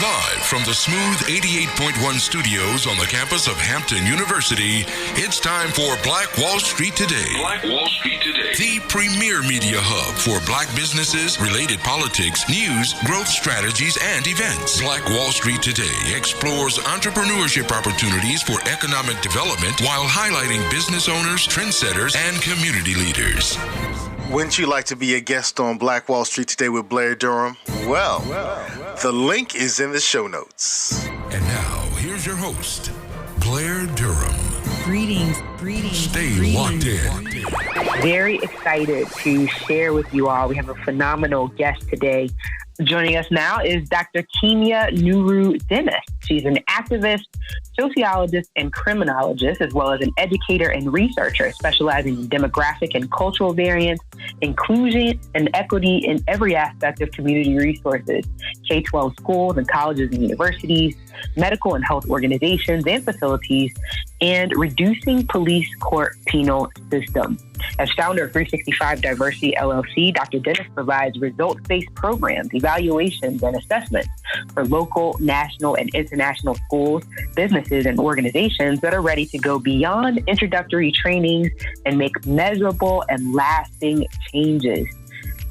Live from the smooth 88.1 studios on the campus of Hampton University, it's time for Black Wall Street Today. Black Wall Street Today. The premier media hub for Black businesses, related politics, news, growth strategies, and events. Black Wall Street Today explores entrepreneurship opportunities for economic development while highlighting business owners, trendsetters, and community leaders. Wouldn't you like to be a guest on Black Wall Street Today with Blair Durham? Well, the link is in the show notes. And now, here's your host, Blair Durham. Greetings. Stay locked in. Very excited to share with you all. We have a phenomenal guest today. Joining us now is Dr. Kimya Nuru Dennis. She's an activist, sociologist, and criminologist, as well as an educator and researcher specializing in demographic and cultural variance, inclusion, and equity in every aspect of community resources, K-12 schools and colleges and universities, medical and health organizations and facilities, and reducing police court penal system. As founder of 365 Diversity LLC, Dr. Dennis provides results-based programs, evaluations, and assessments for local, national, and international schools, businesses, and organizations that are ready to go beyond introductory trainings and make measurable and lasting changes.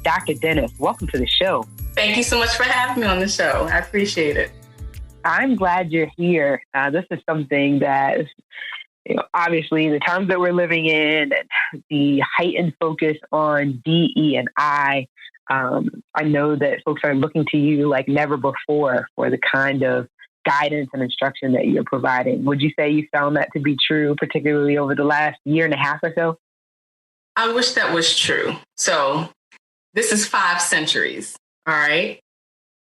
Dr. Dennis, welcome to the show. Thank you so much for having me on the show. I appreciate it. I'm glad you're here. This is something that, obviously the times that we're living in and the heightened focus on DE&I, I know that folks are looking to you like never before for the kind of guidance and instruction that you're providing. Would you say you found that to be true, particularly over the last year and a half or so? I wish that was true. So this is 5 centuries, all right?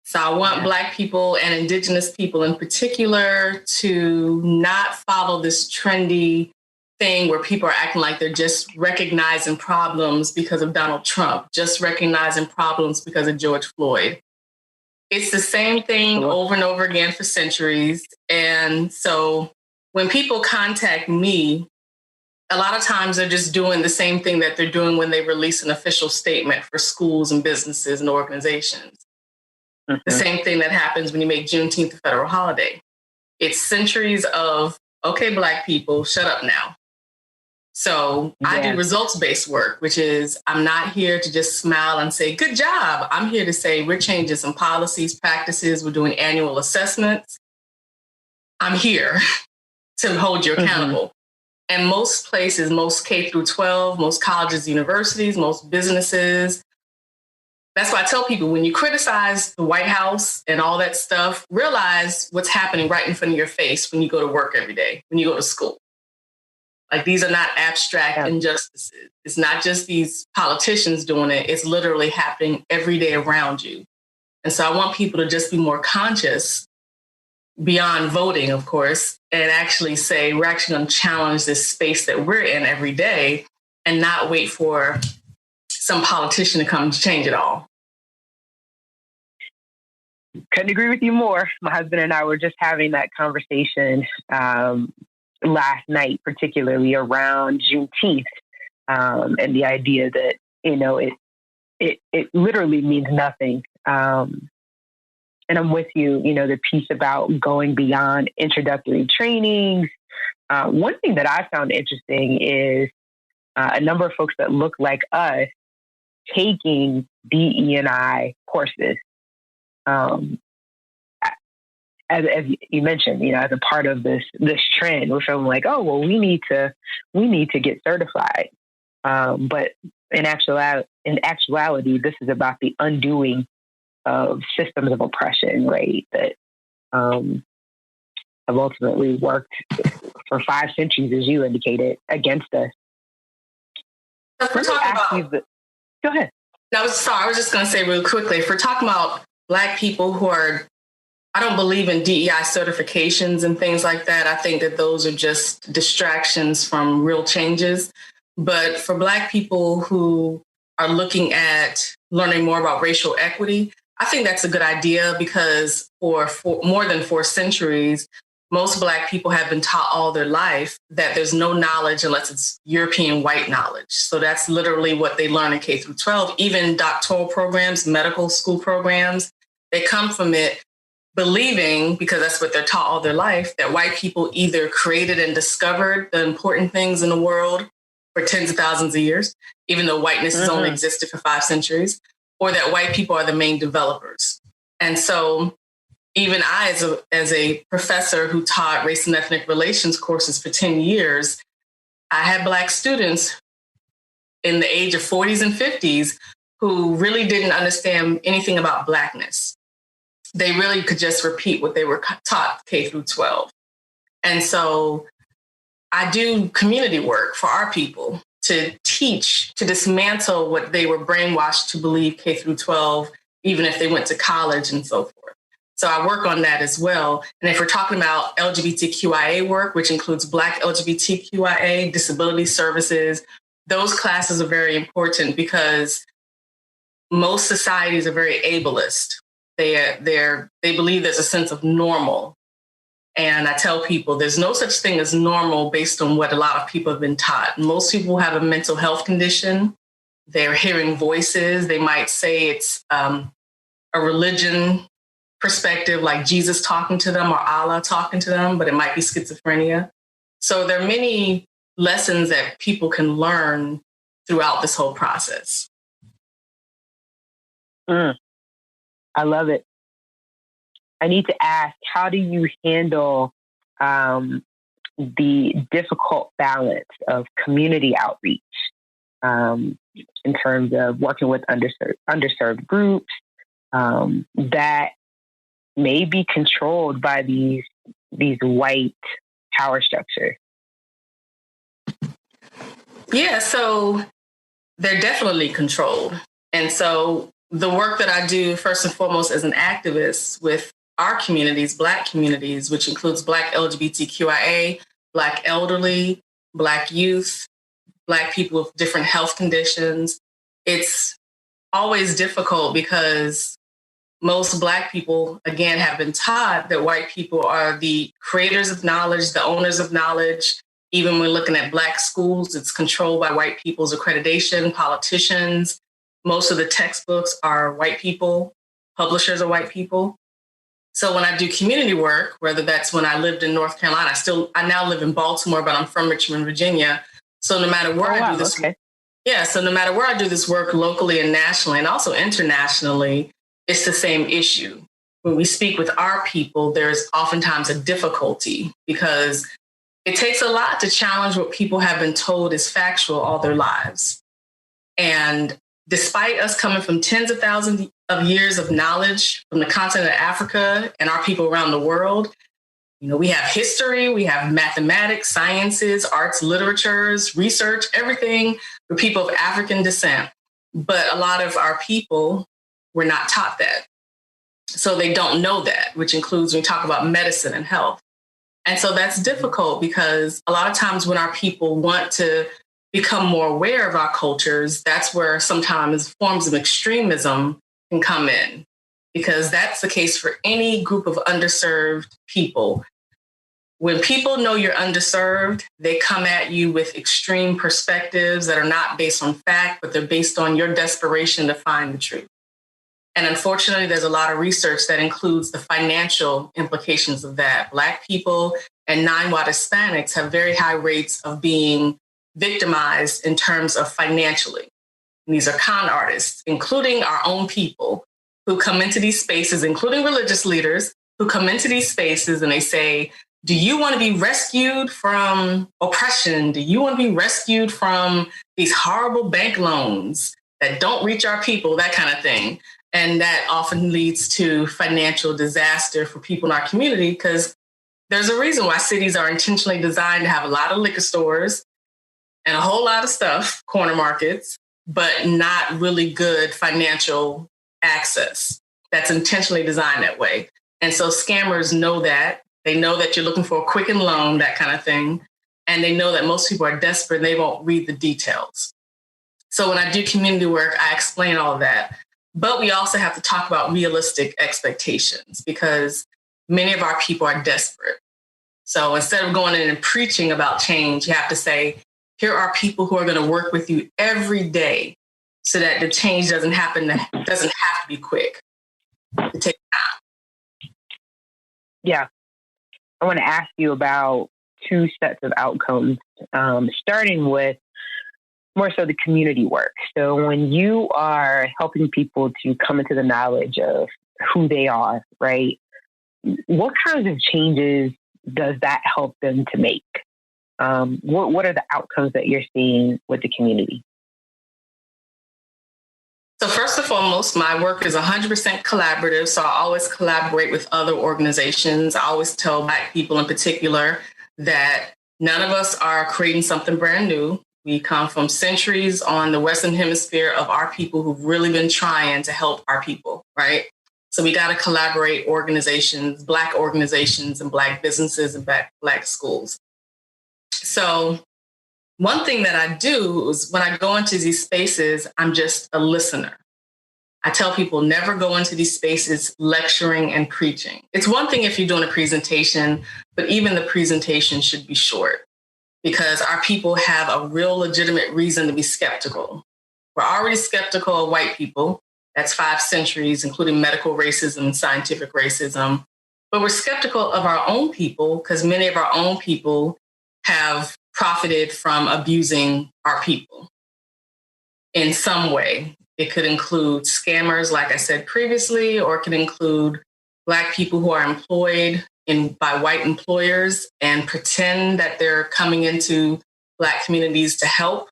So I want Black people and Indigenous people in particular to not follow this trendy thing where people are acting like they're just recognizing problems because of Donald Trump, just recognizing problems because of George Floyd. It's the same thing over and over again for centuries. And so when people contact me, a lot of times they're just doing the same thing that they're doing when they release an official statement for schools and businesses and organizations. The same thing that happens when you make Juneteenth a federal holiday. It's centuries of, okay, Black people, shut up now. So I do results-based work, which is I'm not here to just smile and say, good job. I'm here to say we're changing some policies, practices. We're doing annual assessments. I'm here to hold you accountable. And most places, most K through 12, most colleges, universities, most businesses, that's why I tell people when you criticize the White House and all that stuff, realize what's happening right in front of your face when you go to work every day, when you go to school. Like these are not abstract injustices. It's not just these politicians doing it. It's literally happening every day around you. And so I want people to just be more conscious beyond voting, of course, and actually say, we're actually going to challenge this space that we're in every day and not wait for some politician to come to change it all. Couldn't agree with you more. My husband and I were just having that conversation last night, particularly around Juneteenth, and the idea that, it literally means nothing. And I'm with you, the piece about going beyond introductory trainings. One thing that I found interesting is a number of folks that look like us taking DE&I courses. As you mentioned, as a part of this trend, we're feeling like, oh, well, we need to get certified. But in actuality, this is about the undoing of systems of oppression, right? That have ultimately worked for 5 centuries, as you indicated, against us. If we're talking about, go ahead. I was just going to say real quickly, if we're talking about Black people who are, I don't believe in DEI certifications and things like that. I think that those are just distractions from real changes. But for Black people who are looking at learning more about racial equity, I think that's a good idea because for more than 4 centuries, most Black people have been taught all their life that there's no knowledge unless it's European white knowledge. So that's literally what they learn in K through 12, even doctoral programs, medical school programs, they come from it. believing, because that's what they're taught all their life, that white people either created and discovered the important things in the world for tens of thousands of years, even though whiteness has only existed for 5 centuries, or that white people are the main developers. And so even I, as a professor who taught race and ethnic relations courses for 10 years, I had Black students in the age of 40s and 50s who really didn't understand anything about Blackness. They really could just repeat what they were taught K through 12. And so I do community work for our people to teach, to dismantle what they were brainwashed to believe K through 12, even if they went to college and so forth. So I work on that as well. And if we're talking about LGBTQIA work, which includes Black LGBTQIA, disability services, those classes are very important because most societies are very ableist. They believe there's a sense of normal. And I tell people there's no such thing as normal based on what a lot of people have been taught. Most people have a mental health condition. They're hearing voices. They might say it's a religion perspective, like Jesus talking to them or Allah talking to them, but it might be schizophrenia. So there are many lessons that people can learn throughout this whole process. I love it. I need to ask, how do you handle the difficult balance of community outreach in terms of working with underserved groups that may be controlled by these white power structures? Yeah, so they're definitely controlled. And so the work that I do, first and foremost, as an activist with our communities, Black communities, which includes Black LGBTQIA, Black elderly, Black youth, Black people with different health conditions, it's always difficult because most Black people, again, have been taught that white people are the creators of knowledge, the owners of knowledge. Even when looking at Black schools, it's controlled by white people's accreditation, politicians. Most of the textbooks are white people, publishers are white people. So when I do community work, whether that's when I lived in North Carolina, I now live in Baltimore, but I'm from Richmond, Virginia. So no matter where I do this, so no matter where I do this work locally and nationally, and also internationally, it's the same issue. When we speak with our people, there's oftentimes a difficulty because it takes a lot to challenge what people have been told is factual all their lives. And despite us coming from tens of thousands of years of knowledge from the continent of Africa and our people around the world, we have history, we have mathematics, sciences, arts, literatures, research, everything for people of African descent. But a lot of our people were not taught that. So they don't know that, which includes when we talk about medicine and health. And so that's difficult because a lot of times when our people want to become more aware of our cultures, that's where sometimes forms of extremism can come in, because that's the case for any group of underserved people. When people know you're underserved, they come at you with extreme perspectives that are not based on fact, but they're based on your desperation to find the truth. And unfortunately, there's a lot of research that includes the financial implications of that. Black people and non-white Hispanics have very high rates of being victimized in terms of financially. And these are con artists, including our own people who come into these spaces, including religious leaders who come into these spaces and they say, do you want to be rescued from oppression? Do you want to be rescued from these horrible bank loans that don't reach our people, that kind of thing? And that often leads to financial disaster for people in our community, because there's a reason why cities are intentionally designed to have a lot of liquor stores and a whole lot of stuff, corner markets, but not really good financial access. That's intentionally designed that way. And so scammers know that. They know that you're looking for a quicken loan, that kind of thing. And they know that most people are desperate and they won't read the details. So when I do community work, I explain all of that. But we also have to talk about realistic expectations because many of our people are desperate. So instead of going in and preaching about change, you have to say, here are people who are going to work with you every day so that the change doesn't have to be quick. It takes time. Yeah. I want to ask you about two sets of outcomes, starting with more so the community work. So when you are helping people to come into the knowledge of who they are, right? What kinds of changes does that help them to make? What are the outcomes that you're seeing with the community? So first and foremost, my work is 100% collaborative. So I always collaborate with other organizations. I always tell Black people in particular that none of us are creating something brand new. We come from centuries on the Western Hemisphere of our people who've really been trying to help our people, right? So we got to collaborate organizations, Black organizations and Black businesses and Black schools. So one thing that I do is when I go into these spaces, I'm just a listener. I tell people never go into these spaces lecturing and preaching. It's one thing if you're doing a presentation, but even the presentation should be short because our people have a real legitimate reason to be skeptical. We're already skeptical of white people. That's 5 centuries, including medical racism and scientific racism. But we're skeptical of our own people because many of our own people have profited from abusing our people in some way. It could include scammers, like I said previously, or it could include Black people who are employed by white employers and pretend that they're coming into Black communities to help.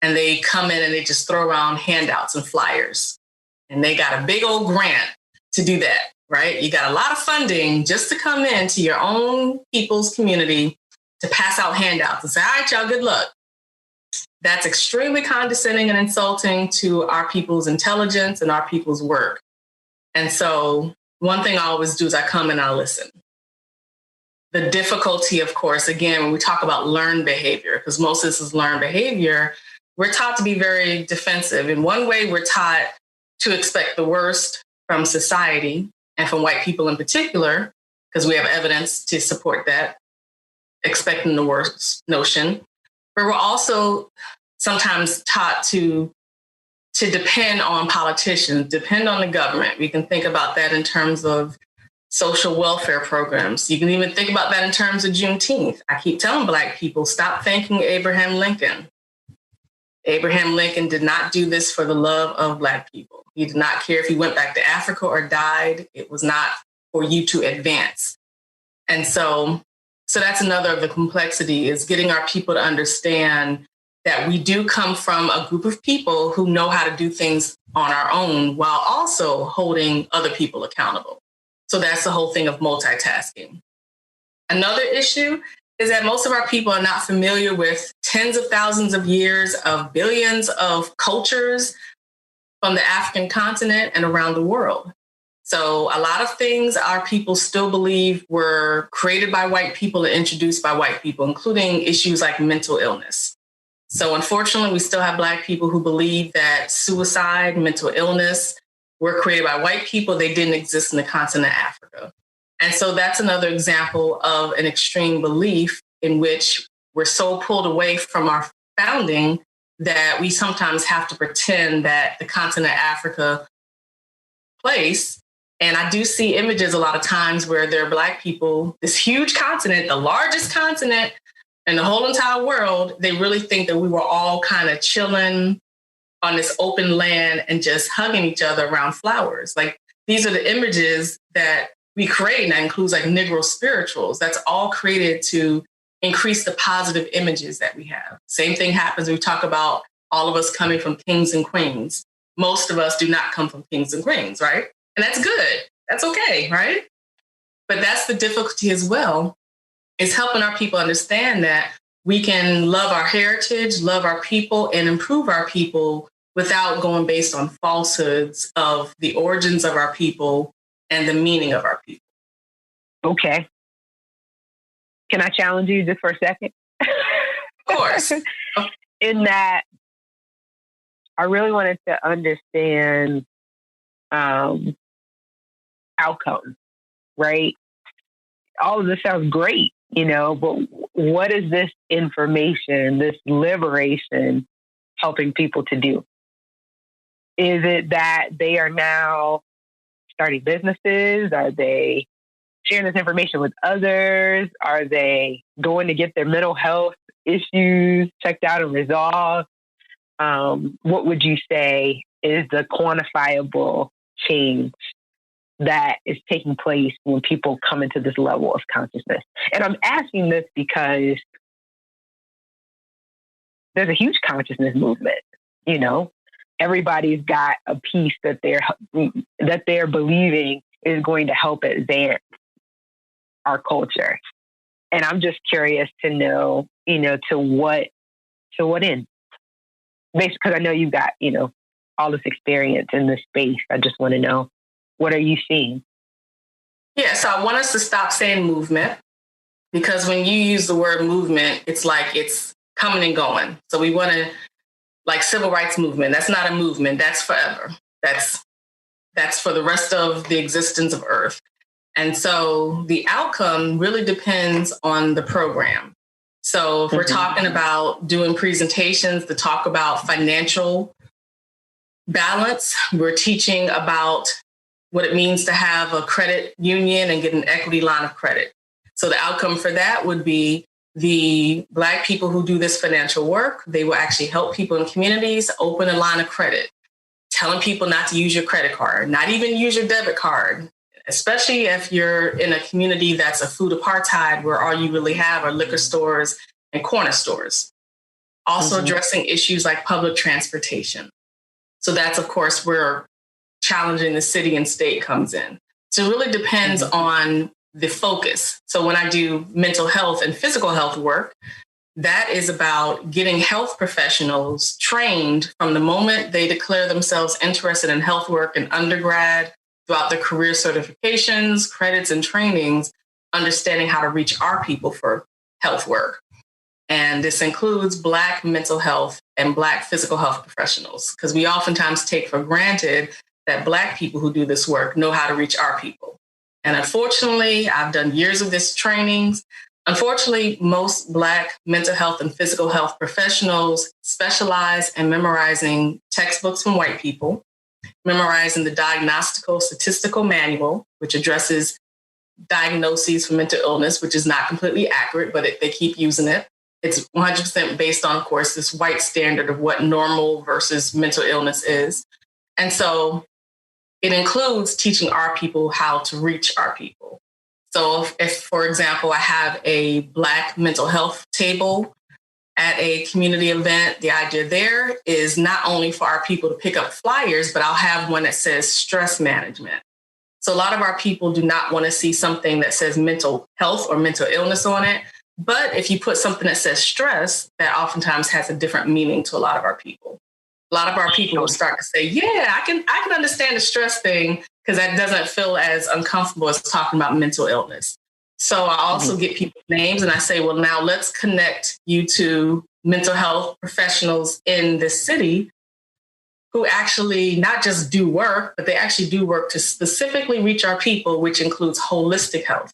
And they come in and they just throw around handouts and flyers. And they got a big old grant to do that, right? You got a lot of funding just to come into your own people's community to pass out handouts and say, all right, y'all, good luck. That's extremely condescending and insulting to our people's intelligence and our people's work. And so one thing I always do is I come and I listen. The difficulty, of course, again, when we talk about learned behavior, because most of this is learned behavior, we're taught to be very defensive. In one way, we're taught to expect the worst from society and from white people in particular, because we have evidence to support that, expecting the worst notion. But we're also sometimes taught to depend on politicians, depend on the government. We can think about that in terms of social welfare programs. You can even think about that in terms of Juneteenth. I keep telling Black people, stop thanking Abraham Lincoln. Abraham Lincoln did not do this for the love of Black people. He did not care if he went back to Africa or died. It was not for you to advance. And so that's another of the complexity is getting our people to understand that we do come from a group of people who know how to do things on our own while also holding other people accountable. So that's the whole thing of multitasking. Another issue is that most of our people are not familiar with tens of thousands of years of billions of cultures from the African continent and around the world. So a lot of things our people still believe were created by white people and introduced by white people, including issues like mental illness. So unfortunately, we still have Black people who believe that suicide, mental illness were created by white people. They didn't exist in the continent of Africa. And so that's another example of an extreme belief in which we're so pulled away from our founding that we sometimes have to pretend that the continent of Africa place. And I do see images a lot of times where there are Black people, this huge continent, the largest continent in the whole entire world, they really think that we were all kind of chilling on this open land and just hugging each other around flowers. Like these are the images that we create, and that includes like Negro spirituals. That's all created to increase the positive images that we have. Same thing happens when we talk about all of us coming from kings and queens. Most of us do not come from kings and queens, right? And that's good. That's okay, right? But that's the difficulty as well, is helping our people understand that we can love our heritage, love our people, and improve our people without going based on falsehoods of the origins of our people and the meaning of our people. Okay. Can I challenge you just for a second? Of course. In that, I really wanted to understand outcomes, right? All of this sounds great, but what is this information, this liberation helping people to do? Is it that they are now starting businesses? Are they sharing this information with others? Are they going to get their mental health issues checked out and resolved? What would you say is the quantifiable change that is taking place when people come into this level of consciousness? And I'm asking this because there's a huge consciousness movement. You know, everybody's got a piece that they're believing is going to help advance our culture. And I'm just curious to know, you know, to what end? Basically, because I know you've got, you know, all this experience in this space. I just want to know, what are you seeing? Yeah, so I want us to stop saying movement, because when you use the word movement, it's like it's coming and going. So we want to, like civil rights movement, that's not a movement, that's forever. That's for the rest of the existence of Earth. And so the outcome really depends on the program. So if we're talking about doing presentations to talk about financial balance, we're teaching about what it means to have a credit union and get an equity line of credit. So the outcome for that would be the Black people who do this financial work, they will actually help people in communities open a line of credit, telling people not to use your credit card, not even use your debit card, especially if you're in a community that's a food apartheid where all you really have are liquor stores and corner stores. Also addressing issues like public transportation. So that's, of course, where challenging the city and state comes in. So it really depends on the focus. So when I do mental health and physical health work, that is about getting health professionals trained from the moment they declare themselves interested in health work in undergrad, throughout their career certifications, credits, and trainings, understanding how to reach our people for health work. And this includes Black mental health and Black physical health professionals, because we oftentimes take for granted that Black people who do this work know how to reach our people. And unfortunately, I've done years of this trainings. Unfortunately, most Black mental health and physical health professionals specialize in memorizing textbooks from white people, memorizing the Diagnostical Statistical Manual, which addresses diagnoses for mental illness, which is not completely accurate, but they keep using it. It's 100% based on, of course, this white standard of what normal versus mental illness is. And so it includes teaching our people how to reach our people. So if, for example, I have a Black mental health table at a community event, the idea there is not only for our people to pick up flyers, but I'll have one that says stress management. So a lot of our people do not want to see something that says mental health or mental illness on it. But if you put something that says stress, that oftentimes has a different meaning to a lot of our people. A lot of our people will start to say, yeah, I can understand the stress thing, because that doesn't feel as uncomfortable as talking about mental illness. So I also get people's names and I say, well, now let's connect you to mental health professionals in this city who actually not just do work, but they actually do work to specifically reach our people, which includes holistic health.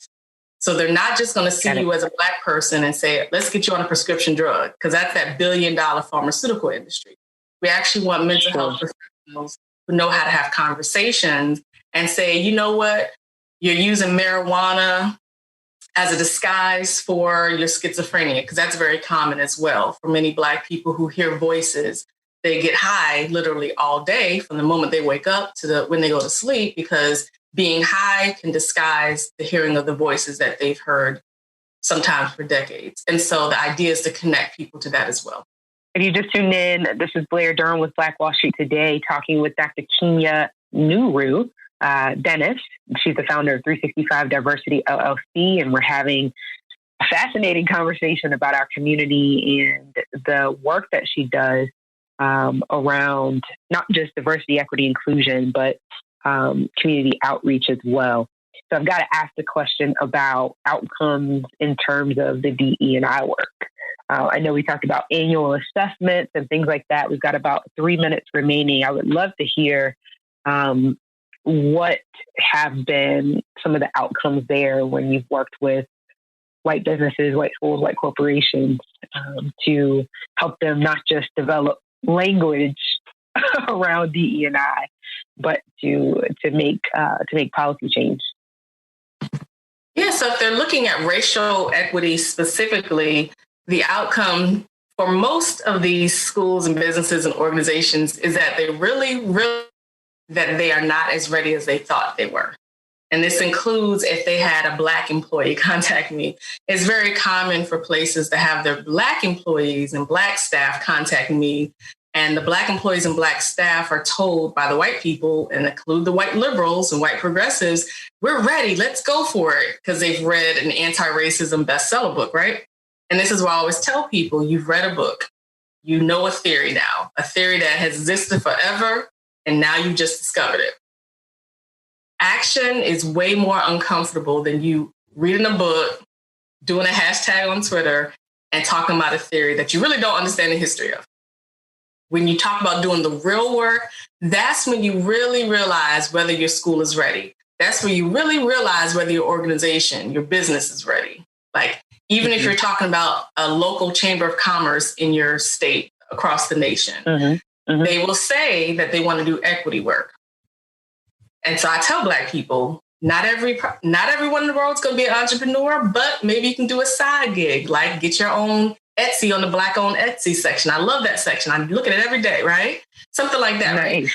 So they're not just going to see you as a Black person and say, let's get you on a prescription drug, because that's that $1 billion pharmaceutical industry. We actually want mental health professionals who know how to have conversations and say, you know what, you're using marijuana as a disguise for your schizophrenia, because that's very common as well. For many Black people who hear voices, they get high literally all day from the moment they wake up to when they go to sleep, because being high can disguise the hearing of the voices that they've heard sometimes for decades. And so the idea is to connect people to that as well. If you just tuned in, this is Blair Durham with Black Wall Street Today, talking with Dr. Kimya Nuru Dennis. She's the founder of 365 Diversity LLC, and we're having a fascinating conversation about our community and the work that she does around not just diversity, equity, inclusion, but community outreach as well. So I've got to ask the question about outcomes in terms of the DE&I work. I know we talked about annual assessments and things like that. We've got about 3 minutes remaining. I would love to hear what have been some of the outcomes there when you've worked with white businesses, white schools, white corporations to help them not just develop language around DE&I, but to make policy change. Yeah, so if they're looking at racial equity specifically, the outcome for most of these schools and businesses and organizations is that they really that they are not as ready as they thought they were. And this includes if they had a Black employee contact me. It's very common for places to have their Black employees and Black staff contact me. And the Black employees and Black staff are told by the white people, and include the white liberals and white progressives, we're ready, let's go for it, because they've read an anti-racism bestseller book, right? And this is why I always tell people, you've read a book, you know a theory now, a theory that has existed forever, and now you've just discovered it. Action is way more uncomfortable than you reading a book, doing a hashtag on Twitter, and talking about a theory that you really don't understand the history of. When you talk about doing the real work, that's when you really realize whether your school is ready. That's when you really realize whether your organization, your business is ready. Like, even if you're talking about a local chamber of commerce in your state across the nation, they will say that they want to do equity work. And so I tell Black people, not everyone in the world is going to be an entrepreneur, but maybe you can do a side gig, like get your own Etsy on the Black-owned Etsy section. I love that section. I look at it every day, right? Something like that, right?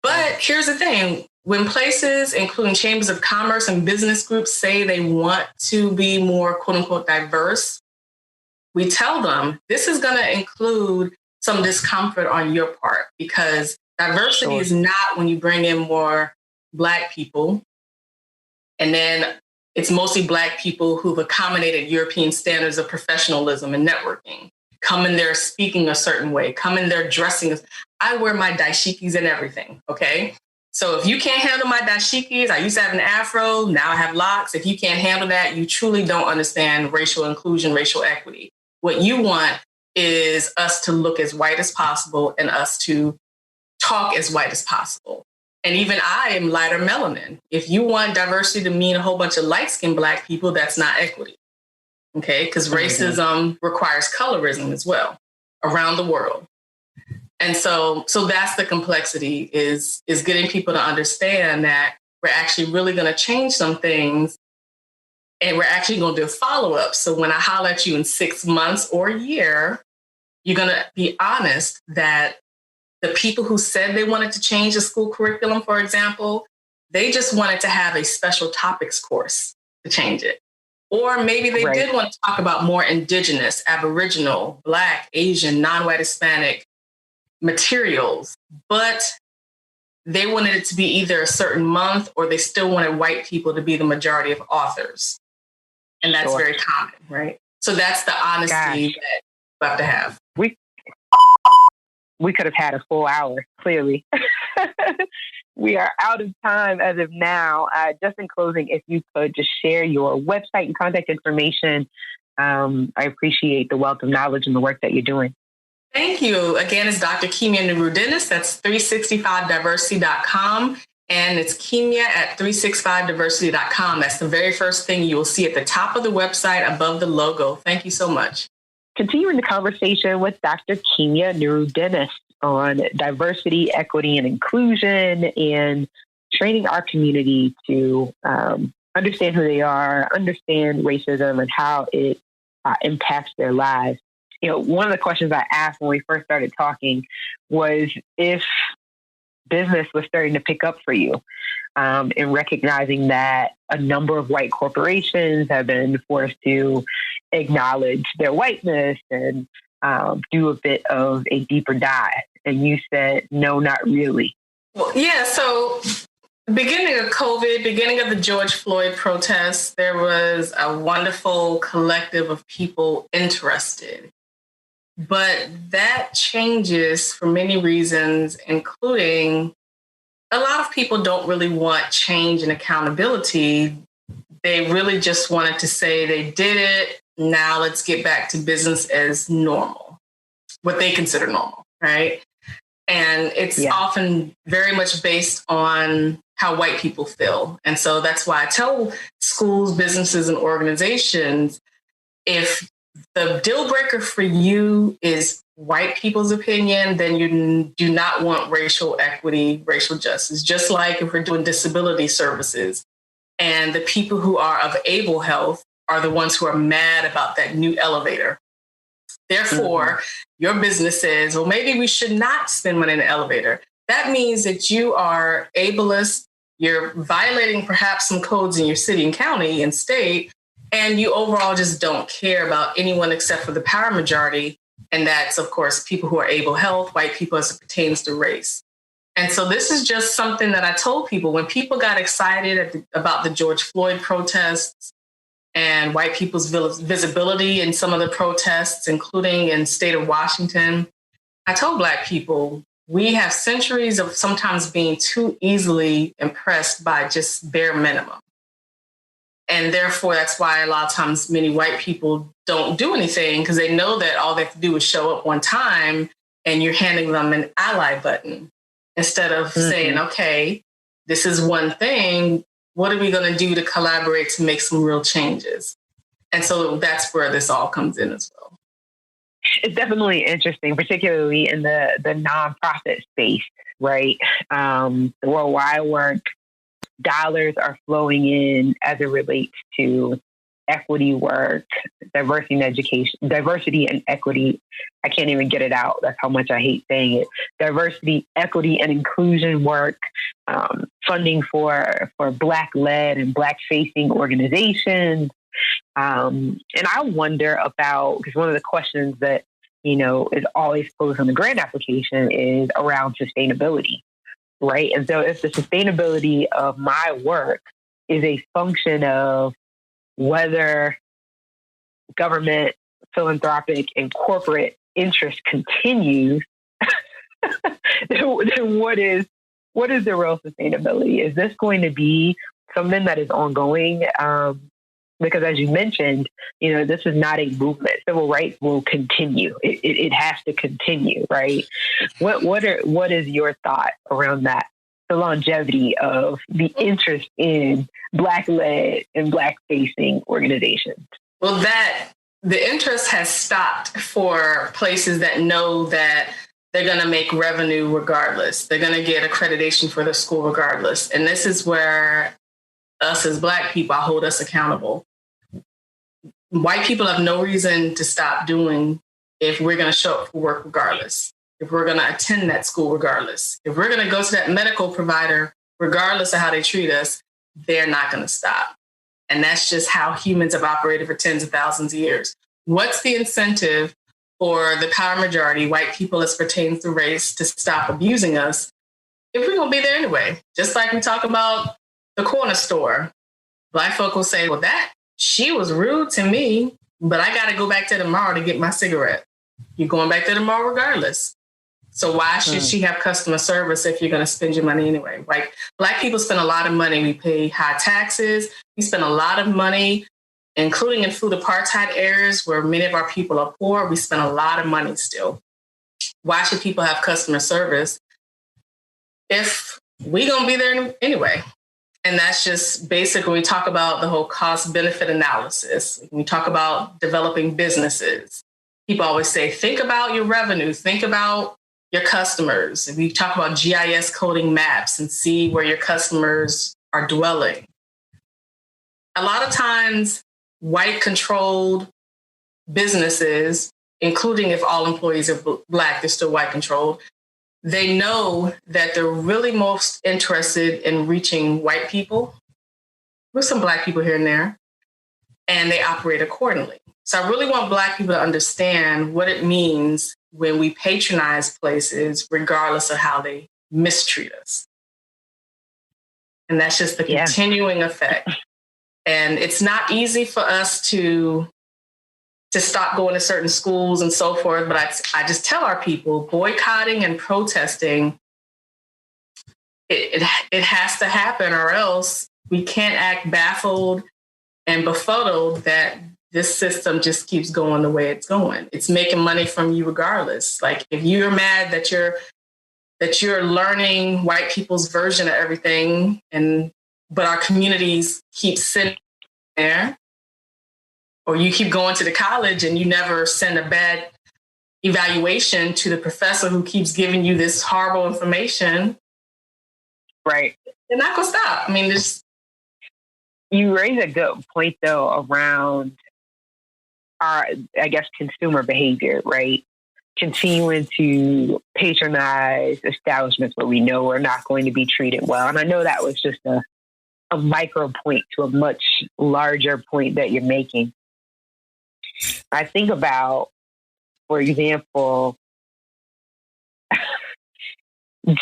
But here's the thing. When places, including chambers of commerce and business groups, say they want to be more, quote unquote, diverse, we tell them this is going to include some discomfort on your part, because diversity is not when you bring in more Black people, and then it's mostly Black people who've accommodated European standards of professionalism and networking, come in there speaking a certain way, come in there dressing. I wear my dashikis and everything, okay? So if you can't handle my dashikis, I used to have an afro, now I have locks. If you can't handle that, you truly don't understand racial inclusion, racial equity. What you want is us to look as white as possible and us to talk as white as possible. And even I am lighter melanin. If you want diversity to mean a whole bunch of light-skinned Black people, that's not equity. Okay, because racism requires colorism as well around the world. And so that's the complexity, is getting people to understand that we're actually really going to change some things, and we're actually going to do a follow-up. So when I holler at you in 6 months or a year, you're going to be honest that the people who said they wanted to change the school curriculum, for example, they just wanted to have a special topics course to change it. Or maybe they did want to talk about more Indigenous, Aboriginal, Black, Asian, non-white, Hispanic materials, but they wanted it to be either a certain month, or they still wanted white people to be the majority of authors. And that's very common, right? So that's the honesty that you have to have. We could have had a full hour, clearly. We are out of time as of now. Just in closing, if you could just share your website and contact information, I appreciate the wealth of knowledge and the work that you're doing. Thank you. Again, it's Dr. Kimya Nuru Dennis. That's 365diversity.com. And it's Kimya at 365diversity.com. That's the very first thing you will see at the top of the website above the logo. Thank you so much. Continuing the conversation with Dr. Kimya Nuru Dennis on diversity, equity, and inclusion, and training our community to understand who they are, understand racism, and how it impacts their lives. You know, one of the questions I asked when we first started talking was if business was starting to pick up for you, in recognizing that a number of white corporations have been forced to acknowledge their whiteness and do a bit of a deeper dive. And you said, no, not really. Well, yeah. So beginning of COVID, beginning of the George Floyd protests, there was a wonderful collective of people interested. But that changes for many reasons, including a lot of people don't really want change and accountability. They really just wanted to say they did it. Now let's get back to business as normal, what they consider normal, right? And it's often very much based on how white people feel. And so that's why I tell schools, businesses, and organizations, if the deal breaker for you is white people's opinion, then you do not want racial equity, racial justice. Just like if we're doing disability services And the people who are of able health are the ones who are mad about that new elevator. Therefore, your business says, well, maybe we should not spend money in the elevator. That means that you are ableist, you're violating perhaps some codes in your city and county and state, and you overall just don't care about anyone except for the power majority. And that's, of course, people who are able health, white people as it pertains to race. And so this is just something that I told people when people got excited about the George Floyd protests and white people's visibility in some of the protests, including in the state of Washington. I told Black people, we have centuries of sometimes being too easily impressed by just bare minimum. And therefore, that's why a lot of times many white people don't do anything because they know that all they have to do is show up one time and you're handing them an ally button instead of saying, okay, this is one thing. What are we going to do to collaborate to make some real changes? And so that's where this all comes in as well. It's definitely interesting, particularly in the nonprofit space, right? The world where I work, dollars are flowing in as it relates to equity work, diversity and equity. I can't even get it out. That's how much I hate saying it. Diversity, equity, and inclusion work, funding for Black-led and Black-facing organizations. And I wonder about, because one of the questions that, is always posed on the grant application is around sustainability, right? And so if the sustainability of my work is a function of whether government, philanthropic, and corporate interest continues, then what is the real sustainability? Is this going to be something that is ongoing? Because as you mentioned, this is not a movement. Civil rights will continue. It has to continue, right? What is your thought around that? The longevity of the interest in Black-led and Black-facing organizations? Well, the interest has stopped for places that know that they're going to make revenue regardless. They're going to get accreditation for their school regardless. And this is where us as Black people, I hold us accountable. White people have no reason to stop doing if we're going to show up for work regardless, if we're going to attend that school regardless, if we're going to go to that medical provider regardless of how they treat us, they're not going to stop. And that's just how humans have operated for tens of thousands of years. What's the incentive for the power majority, white people as pertains to race, to stop abusing us if we're going to be there anyway? Just like we talk about the corner store. Black folk will say, well, she was rude to me, but I got to go back there tomorrow to get my cigarette. You're going back there tomorrow regardless. So why should she have customer service if you're going to spend your money anyway? Like, Black people spend a lot of money. We pay high taxes. We spend a lot of money, including in food apartheid areas where many of our people are poor. We spend a lot of money still. Why should people have customer service if we're going to be there anyway? And that's just basic when we talk about the whole cost benefit analysis. When we talk about developing businesses, people always say, think about your revenue, think about your customers. If we talk about GIS coding maps and see where your customers are dwelling. A lot of times, white controlled businesses, including if all employees are Black, they're still white controlled. They know that they're really most interested in reaching white people, with some Black people here and there, and they operate accordingly. So I really want Black people to understand what it means when we patronize places, regardless of how they mistreat us. And that's just the continuing effect. And it's not easy for us to stop going to certain schools and so forth. But I just tell our people, boycotting and protesting, it has to happen, or else we can't act baffled and befuddled that this system just keeps going the way it's going. It's making money from you regardless. Like, if you're mad that you're learning white people's version of everything, but our communities keep sitting there, or you keep going to the college and you never send a bad evaluation to the professor who keeps giving you this horrible information, right? They're not going to stop. I mean, You raise a good point, though, around our, I guess, consumer behavior, right? Continuing to patronize establishments where we know we're not going to be treated well. And I know that was just a micro point to a much larger point that you're making. I think about, for example,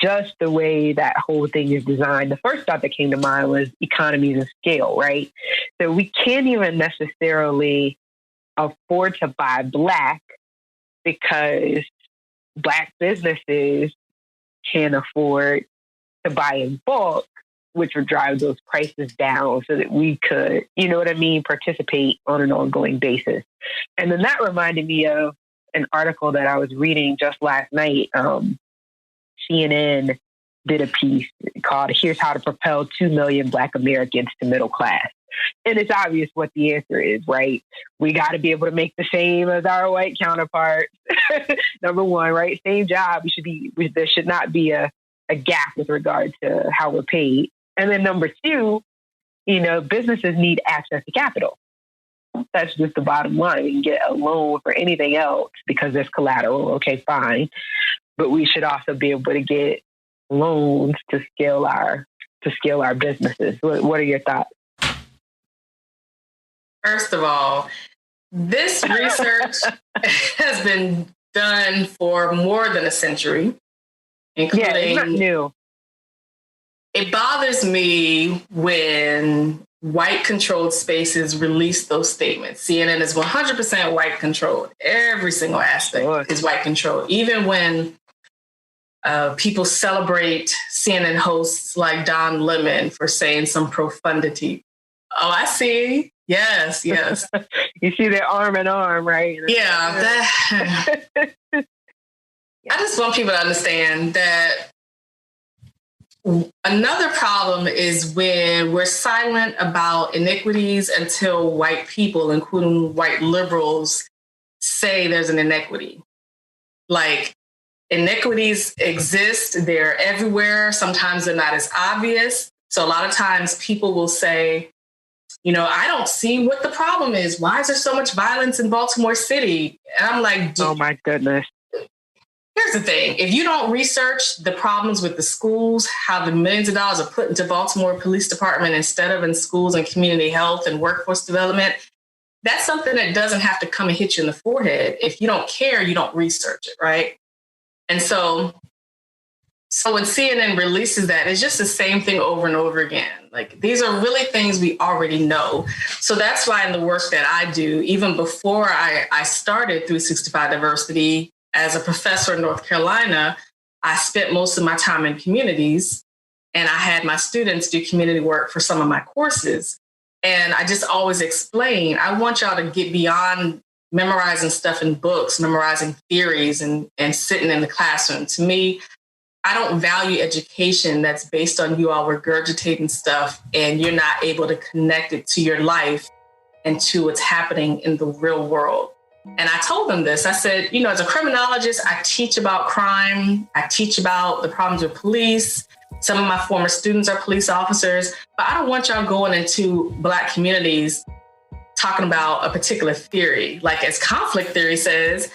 just the way that whole thing is designed. The first thought that came to mind was economies of scale, right? So we can't even necessarily afford to buy Black because Black businesses can't afford to buy in bulk, which would drive those prices down so that we could, you know what I mean, participate on an ongoing basis. And then that reminded me of an article that I was reading just last night. CNN did a piece called "Here's How to Propel 2 Million Black Americans to Middle Class." And it's obvious what the answer is, right? We got to be able to make the same as our white counterparts. Number one, right? Same job. There should not be a gap with regard to how we're paid. And then number two, businesses need access to capital. That's just the bottom line. We can get a loan for anything else because there's collateral. Okay, fine. But we should also be able to get loans to scale our businesses. What are your thoughts? First of all, this research has been done for more than a century, including. Yeah, it's not new. It bothers me when white-controlled spaces release those statements. CNN is 100% white-controlled. Every single aspect is white-controlled. Even when people celebrate CNN hosts like Don Lemon for saying some profundity. Oh, I see. Yes. You see they're arm in arm, right? Yeah. I just want people to understand that another problem is when we're silent about iniquities until white people, including white liberals, say there's an inequity. Like, inequities exist. They're everywhere. Sometimes they're not as obvious. So a lot of times people will say, I don't see what the problem is. Why is there so much violence in Baltimore City? And I'm like, oh my goodness. Here's the thing. If you don't research the problems with the schools, how the millions of dollars are put into Baltimore Police Department instead of in schools and community health and workforce development, that's something that doesn't have to come and hit you in the forehead. If you don't care, you don't research it, right? And so when CNN releases that, it's just the same thing over and over again. Like, these are really things we already know. So that's why in the work that I do, even before I started 365 Diversity as a professor in North Carolina, I spent most of my time in communities, and I had my students do community work for some of my courses. And I just always explain, I want y'all to get beyond memorizing stuff in books, memorizing theories and sitting in the classroom. To me, I don't value education that's based on you all regurgitating stuff and you're not able to connect it to your life and to what's happening in the real world. And I told them this. I said, as a criminologist, I teach about crime. I teach about the problems with police. Some of my former students are police officers, but I don't want y'all going into Black communities talking about a particular theory. Like, as conflict theory says,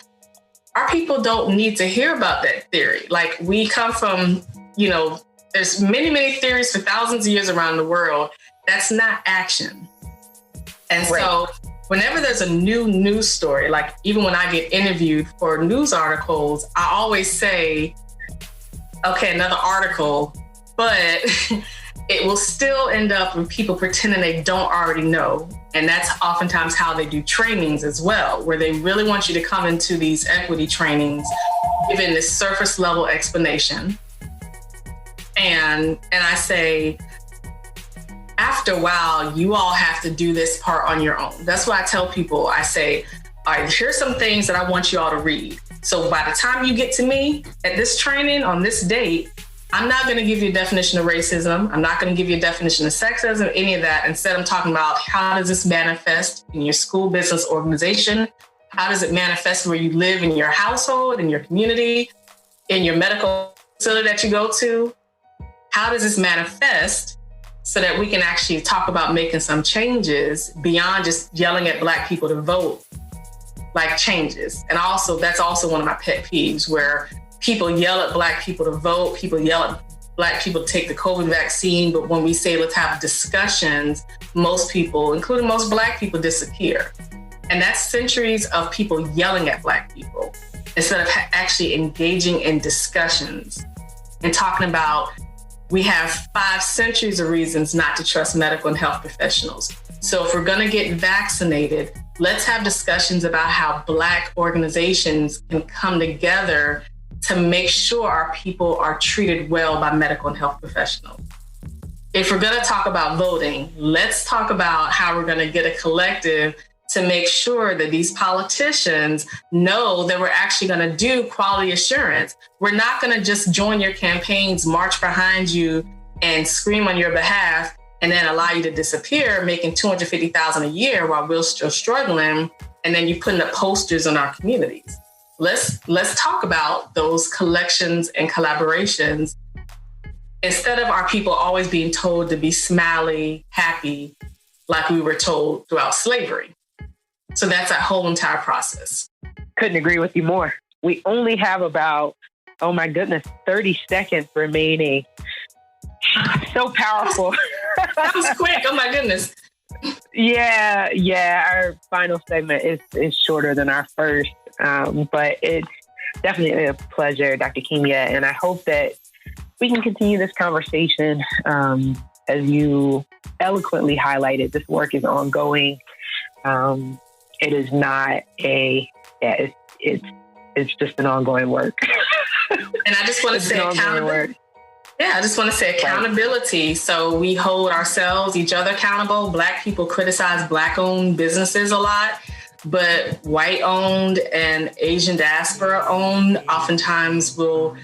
our people don't need to hear about that theory. Like, we come from, there's many, many theories for thousands of years around the world. That's not action. And right. So whenever there's a new news story, like even when I get interviewed for news articles, I always say, okay, another article, but it will still end up with people pretending they don't already know. And that's oftentimes how they do trainings as well, where they really want you to come into these equity trainings, giving this surface level explanation. And I say, after a while, you all have to do this part on your own. That's why I tell people, I say, all right, here's some things that I want you all to read. So by the time you get to me at this training on this date, I'm not going to give you a definition of racism. I'm not going to give you a definition of sexism, any of that. Instead, I'm talking about how does this manifest in your school, business, organization? How does it manifest where you live in your household, in your community, in your medical facility that you go to? How does this manifest so that we can actually talk about making some changes beyond just yelling at Black people to vote, like changes. And also, that's also one of my pet peeves, where people yell at Black people to vote, people yell at Black people to take the COVID vaccine, but when we say let's have discussions, most people, including most Black people, disappear. And that's centuries of people yelling at Black people instead of actually engaging in discussions and talking about, we have 5 centuries of reasons not to trust medical and health professionals. So if we're gonna get vaccinated, let's have discussions about how Black organizations can come together to make sure our people are treated well by medical and health professionals. If we're gonna talk about voting, let's talk about how we're gonna get a collective to make sure that these politicians know that we're actually going to do quality assurance. We're not going to just join your campaigns, march behind you, and scream on your behalf, and then allow you to disappear, making $250,000 a year while we're still struggling, and then you putting up posters in our communities. Let's talk about those collections and collaborations instead of our people always being told to be smiley, happy, like we were told throughout slavery. So that's that whole entire process. Couldn't agree with you more. We only have about, 30 seconds remaining. So powerful. That was quick. Oh my goodness. Yeah. Our final segment is shorter than our first, but it's definitely a pleasure, Dr. Kimya. And I hope that we can continue this conversation. As you eloquently highlighted, this work is ongoing. It is not it's just an ongoing work. And I just want to say accountability. Yeah, I just want to say accountability. So we hold ourselves, each other accountable. Black people criticize Black-owned businesses a lot, but white-owned and Asian diaspora-owned oftentimes will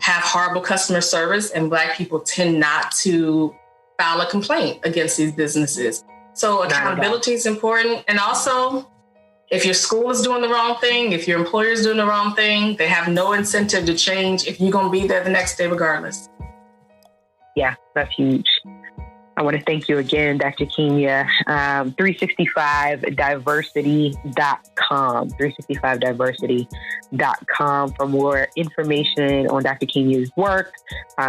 have horrible customer service, and Black people tend not to file a complaint against these businesses. So accountability is important. And also, if your school is doing the wrong thing, if your employer is doing the wrong thing, they have no incentive to change if you're going to be there the next day regardless. Yeah, that's huge. I want to thank you again, Dr. Kimya. 365diversity.com, 365diversity.com for more information on Dr. Kimya's work.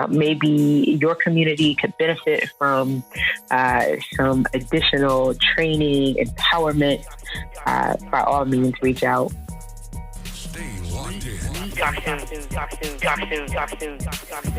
Maybe your community could benefit from some additional training, empowerment. By all means, reach out.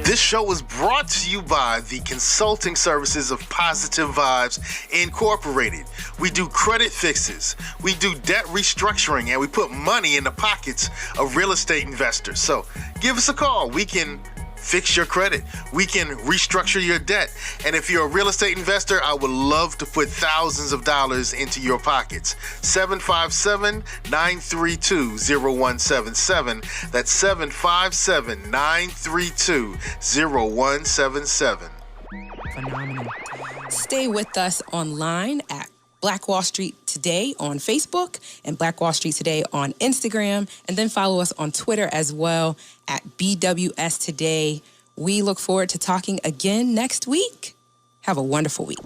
This show is brought to you by the consulting services of Positive Vibes Incorporated. We do credit fixes, we do debt restructuring, and we put money in the pockets of real estate investors. So give us a call. We can fix your credit. We can restructure your debt. And if you're a real estate investor, I would love to put thousands of dollars into your pockets. 757-932-0177. That's 757-932-0177. Phenomenal. Stay with us online at Black Wall Street Today on Facebook and Black Wall Street Today on Instagram, and then follow us on Twitter as well at BWS Today. We look forward to talking again next week. Have a wonderful week.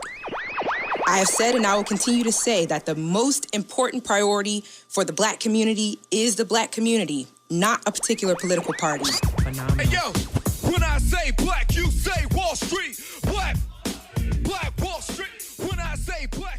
I have said and I will continue to say that the most important priority for the Black community is the Black community, not a particular political party. Phenomenal. Hey, yo, when I say Black, you say Wall Street. Black Wall Street. When I say Black.